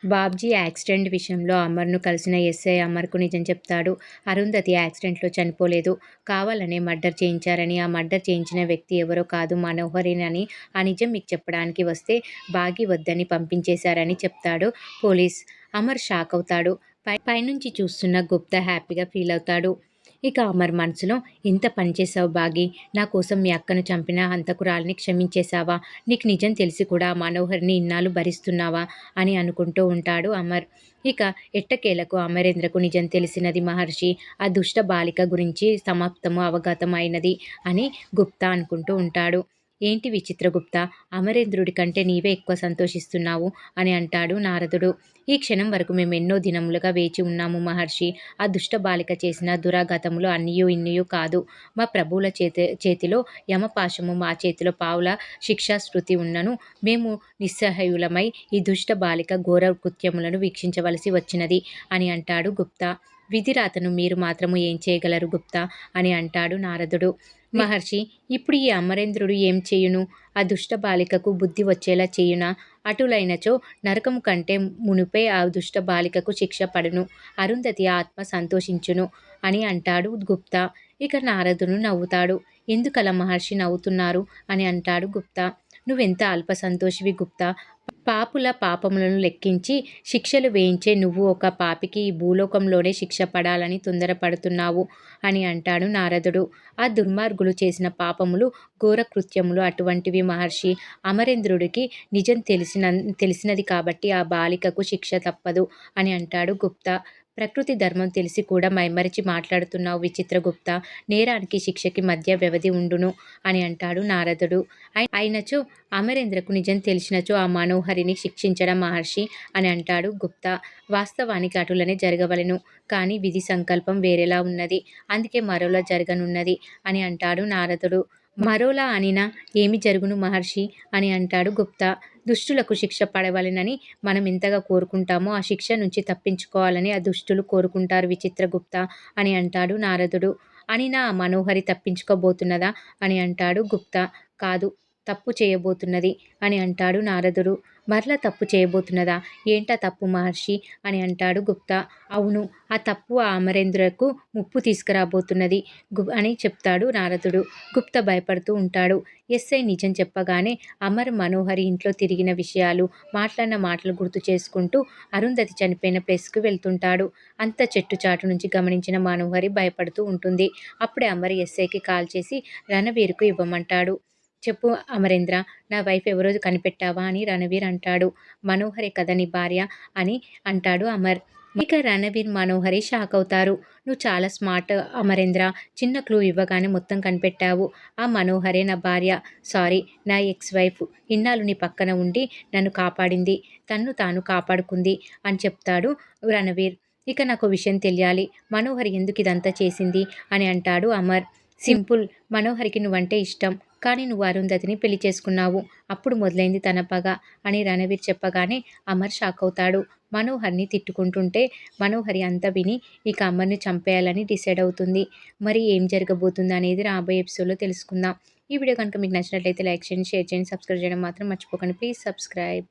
Babji accident విషయంలో అమర్ను కలిసిన SI అమర్కు నిజం చెప్తాడు. అరుంధతి యాక్సిడెంట్లో చనిపోలేదు. కావాలనే మర్డర్ చేయించారని, ఆ మర్డర్ చేయించిన వ్యక్తి ఎవరో కాదు మనోహరేనని, ఆ నిజం మీకు చెప్పడానికి వస్తే బాగి వద్దని పంపించేశారని చెప్తాడు పోలీస్. అమర్ షాక్ అవుతాడు. పైనుంచి చూస్తున్న గుప్తా హ్యాపీగా ఫీల్ అవుతాడు. ఇక అమర్ మనసులో, ఎంత పనిచేశావు బాగి, నా కోసం మీ అక్కను చంపిన హంతకురాలిని క్షమించేశావా? నీకు నిజం తెలిసి కూడా ఆ మనోహర్ని ఇన్నాళ్ళు భరిస్తున్నావా అని అనుకుంటూ ఉంటాడు అమర్. ఇక ఎట్టకేలకు అమరేంద్రకు నిజం తెలిసినది మహర్షి. ఆ దుష్ట బాలిక గురించి సమాప్తము అవగతం అయినది అని గుప్తా అనుకుంటూ ఉంటాడు. ఏంటి విచిత్రగుప్త, అమరేంద్రుడి కంటే నీవే ఎక్కువ సంతోషిస్తున్నావు అని అంటాడు నారదుడు. ఈ క్షణం వరకు మేము ఎన్నో దినములుగా వేచి ఉన్నాము మహర్షి. ఆ దుష్ట బాలిక చేసిన దురాఘాతములు అన్నియూ ఇన్నియూ కాదు. మా ప్రభువుల చేతిలో యమపాశము, మా చేతిలో పావుల శిక్షాస్మృతి ఉన్నను మేము నిస్సహాయులమై ఈ దుష్ట బాలిక ఘోర కృత్యములను వీక్షించవలసి వచ్చినది అని అంటాడు గుప్తా. విధిరాతను మీరు మాత్రము ఏం చేయగలరు గుప్తా అని అంటాడు నారదుడు. మహర్షి, ఇప్పుడు ఈ అమరేంద్రుడు ఏం చేయును? ఆ దుష్ట బాలికకు బుద్ధి వచ్చేలా చేయునా? అటులైనచో నరకము కంటే మునుపే ఆ దుష్ట బాలికకు శిక్ష పడును, అరుంధతి ఆత్మ సంతోషించును అని అంటాడు గుప్తా. ఇక నారదుడు నవ్వుతాడు. ఎందుకలా మహర్షి నవ్వుతున్నారు అని అంటాడు గుప్తా. నువ్వెంత అల్ప సంతోషివి గుప్తా. పాపుల పాపములను లెక్కించి శిక్షలు వేయించే నువ్వు ఒక పాపికి ఈ భూలోకంలోనే శిక్ష పడాలని తొందరపడుతున్నావు అని అంటాడు నారదుడు. ఆ దుర్మార్గులు చేసిన పాపములు ఘోర కృత్యములు అటువంటివి మహర్షి. అమరేంద్రుడికి నిజం తెలిసినది కాబట్టి ఆ బాలికకు శిక్ష తప్పదు అని అంటాడు గుప్తా. ప్రకృతి ధర్మం తెలిసి కూడా మైమరిచి మాట్లాడుతున్నావు విచిత్రగుప్త. నేరానికి శిక్షకి మధ్య వ్యవధి ఉండును అని అంటాడు నారదుడు. అయినచో అమరేంద్రకు నిజం తెలిసినచో ఆ మనోహరిని శిక్షించడం మహర్షి అని అంటాడు గుప్తా. వాస్తవానికి అటులనే జరగవలెను, కానీ విధి సంకల్పం వేరేలా ఉన్నది. అందుకే మరోలా జరగనున్నది అని అంటాడు నారదుడు. మరోలా అనినా ఏమి జరుగును మహర్షి అని అంటాడు గుప్తా. దుష్టులకు శిక్ష పడవలెనని మనం ఎంతగా కోరుకుంటామో ఆ శిక్ష నుంచి తప్పించుకోవాలని ఆ దుష్టులు కోరుకుంటారు విచిత్రగుప్త అని అంటాడు నారదుడు. అనినా ఆ మనోహరి తప్పించుకోబోతున్నదా అని అంటాడు గుప్తా. కాదు, తప్పు చేయబోతున్నది అని అంటాడు నారదుడు. మరలా తప్పు చేయబోతున్నదా? ఏంటా తప్పు మహర్షి అని అంటాడు గుప్తా. అవును, ఆ తప్పు ఆ అమరేంద్రకు ముప్పు తీసుకురాబోతున్నది అని చెప్తాడు నారదుడు. గుప్త భయపడుతూ ఉంటాడు. ఎస్ఐ నిజం చెప్పగానే అమర్ మనోహరి ఇంట్లో తిరిగిన విషయాలు, మాట్లాడిన మాటలు గుర్తు చేసుకుంటూ అరుంధతి చనిపోయిన ప్లేస్కు వెళ్తుంటాడు. అంత చెట్టు చాటు నుంచి గమనించిన మనోహరి భయపడుతూ ఉంటుంది. అప్పుడే అమర్ ఎస్ఐకి కాల్ చేసి రణవీర్కు ఇవ్వమంటాడు. చెప్పు అమరేంద్ర, నా వైఫ్ ఎవరో కనిపెట్టావా అని రణవీర్ అంటాడు. మనోహరే కదా నీ భార్య అని అంటాడు అమర్. ఇక రణవీర్ మనోహరి షాక్ అవుతారు. నువ్వు చాలా స్మార్ట్ అమరేంద్ర, చిన్న క్లూ ఇవ్వగానే మొత్తం కనిపెట్టావు. ఆ మనోహరే నా భార్య, సారీ నా ఎక్స్ వైఫ్. ఇన్నాళ్ళు నీ పక్కన ఉండి నన్ను కాపాడింది, తన్ను తాను కాపాడుకుంది అని చెప్తాడు రణవీర్. ఇక నాకు విషయం తెలియాలి, మనోహరి ఎందుకు ఇదంతా చేసింది అని అంటాడు అమర్. సింపుల్, మనోహరికి నువ్వంటే ఇష్టం, కానీ నువ్వు అరుంధతిని పెళ్లి చేసుకున్నావు, అప్పుడు మొదలైంది తన పగ అని రణవీర్ చెప్పగానే అమర్ షాక్ అవుతాడు. మనోహర్ని తిట్టుకుంటుంటే మనోహరి అంతా విని ఇక అమర్ని చంపేయాలని డిసైడ్ అవుతుంది. మరి ఏం జరగబోతుంది అనేది రాబోయే ఎపిసోడ్లో తెలుసుకుందాం. ఈ వీడియో కనుక మీకు నచ్చినట్లయితే లైక్ చేయండి, షేర్ చేయండి, సబ్స్క్రైబ్ చేయడం మాత్రం మర్చిపోకండి. Please subscribe.